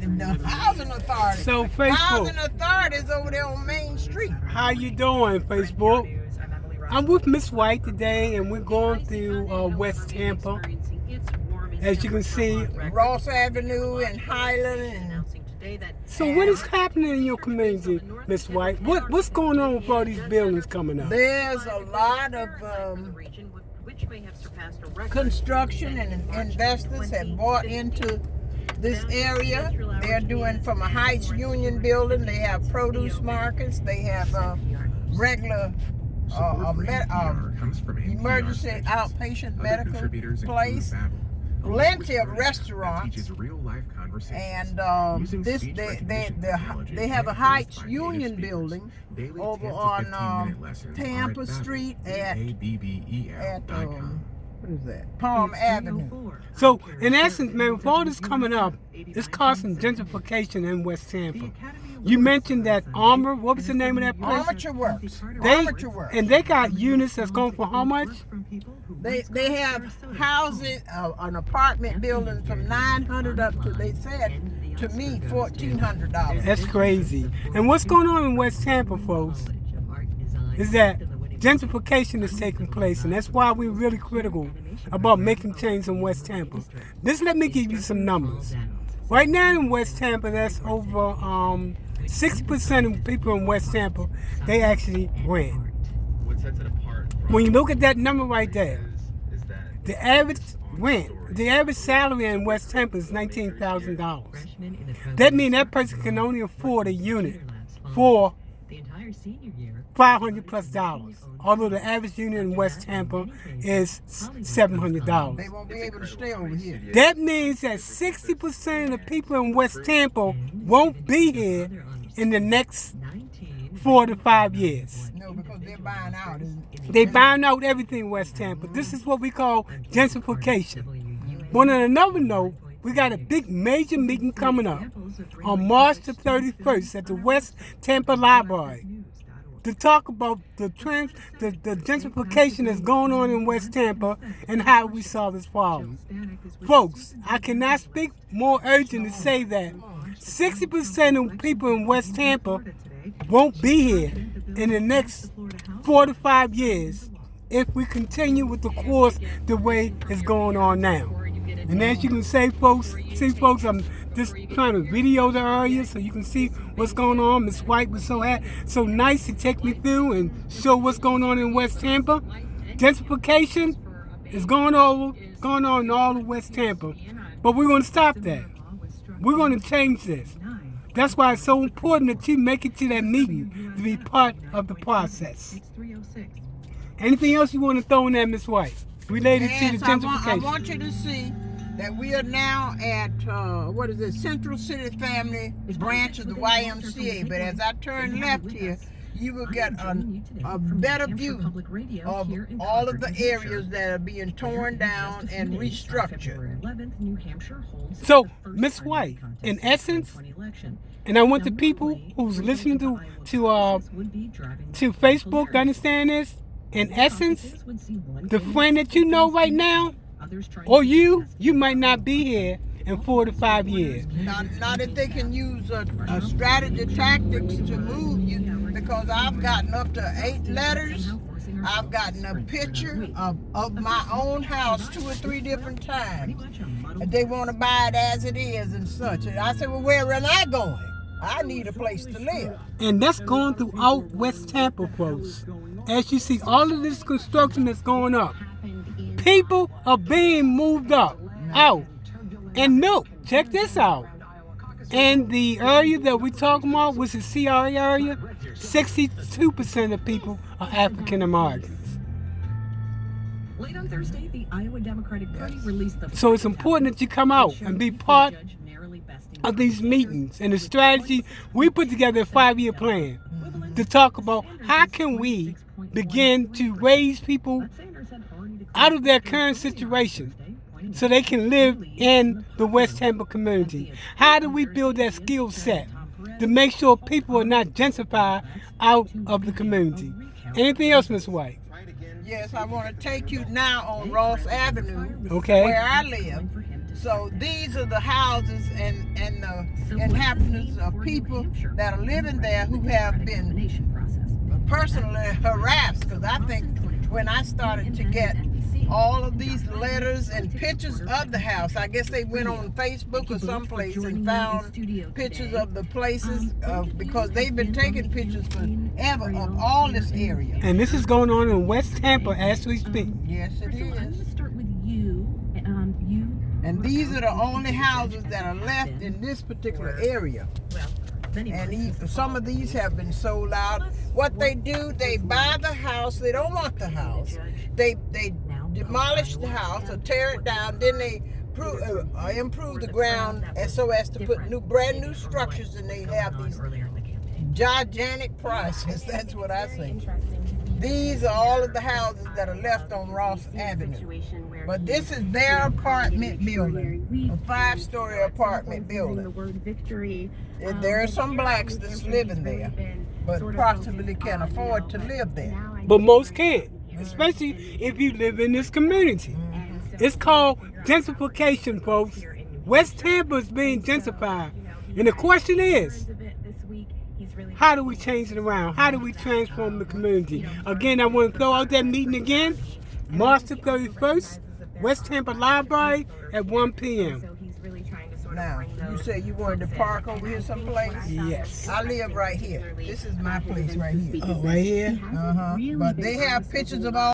the housing authority. So Housing Facebook, authority is over there on Main Street. how you doing, Facebook? I'm with Miss White today, and we're going through West Tampa. As you can see, Ross Avenue and Highland and so what is happening in your community, Miss White? What's going on with all these buildings coming up? there's a lot of construction, and investors have bought into this area. They're doing from a Heights Union building. They have produce markets. They have regular emergency outpatient medical place. Plenty of restaurants, and they have a Heights Union building over on Tampa Street at what is that? Palm Avenue. So, in essence, man, with all this coming up, it's causing gentrification in West Tampa. You mentioned that Armor, what was the name of that place? Armature Works. And they got units that's going for how much? They have housing, an apartment building from $900 up to, they said to me, $1,400. That's crazy. And what's going on in West Tampa, folks, is that gentrification is taking place, and that's why we're really critical about making change in West Tampa. Just let me give you some numbers. Right now in West Tampa, that's over 60% of people in West Tampa, they actually rent. When you look at that number right there, the average rent, the average salary in West Tampa is $19,000. That means that person can only afford a unit for $500+, although the average unit in West Tampa is $700. They won't be able to stay over here. That means that 60% of the people in West Tampa won't be here in the next 4 to 5 years. No, because they're buying out. They buying out everything in West Tampa. This is what we call gentrification. But on another note, we got a big major meeting coming up on March the 31st at the West Tampa Library to talk about the gentrification that's going on in West Tampa and how we solve this problem. Folks, I cannot speak more urgent to say that 60% of people in West Tampa won't be here in the next 4 to 5 years if we continue with the course the way it's going on now. And as you can see, folks, I'm just trying to video the area so you can see what's going on. Miss White was so nice to take me through and show what's going on in West Tampa. Gentrification is going on in all of West Tampa, but we're going to stop that. We're going to change this. That's why it's so important that you make it to that meeting to be part of the process. Anything else you want to throw in there, Miss White, related to the gentrification? I want you to see that we are now at, Central City Family branch of the YMCA. But as I turn left here, you will get a better view of all of the areas that are being torn down and restructured. So, Miss White, in essence, and I want the people who's listening to Facebook to understand this, in essence, the friend that you know right now, or you might not be here in 4 to 5 years. Not if they can use a strategy tactics to move you, because I've gotten up to 8 letters. I've gotten a picture of my own house 2 or 3 different times. And they want to buy it as it is and such. And I said, well, where am I going? I need a place to live. And that's going throughout West Tampa, folks. As you see, all of this construction that's going up, people are being moved out. And look, check this out. In the area that we're talking about, which is CRA area, 62% of people are African Americans. Late on Thursday, the Iowa Democratic Party released the... So it's important that you come out and be part of these meetings and the strategy. We put together a 5-year plan to talk about how can we begin to raise people out of their current situation so they can live in the West Tampa community. How do we build that skill set to make sure people are not gentrified out of the community? Anything else, Ms. White? Yes, I want to take you now on Ross Avenue, okay, where I live. So these are the houses and the inhabitants of people that are living there who have been personally harassed. Because I think when I started to get all of these letters and pictures of the house, I guess they went on Facebook or someplace and found pictures of the places because they've been taking pictures forever of all this area. And this is going on in West Tampa as we speak. Yes, it I'm going is. to start with you. And these are the only houses that are left in this particular area. And some of these have been sold out. What they do, they buy the house. They don't want the house. They demolish the house or tear it down. Then they improve the ground so as to put brand new structures, and they have these gigantic prices. That's what I say. These are all of the houses that are left on Ross Avenue. But this is their apartment building, a 5-story apartment building. There are some blacks that's living there, but possibly can't afford to live there. But most can't, especially if you live in this community. It's called gentrification, folks. West Tampa is being gentrified. And the question is, how do we change it around? How do we transform the community? Again, I want to throw out that meeting again, March the 31st, West Tampa Library at 1 p.m. Now, you said you wanted to park over here someplace? Yes. I live right here. This is my place right here. Oh, right here? But they have pictures of all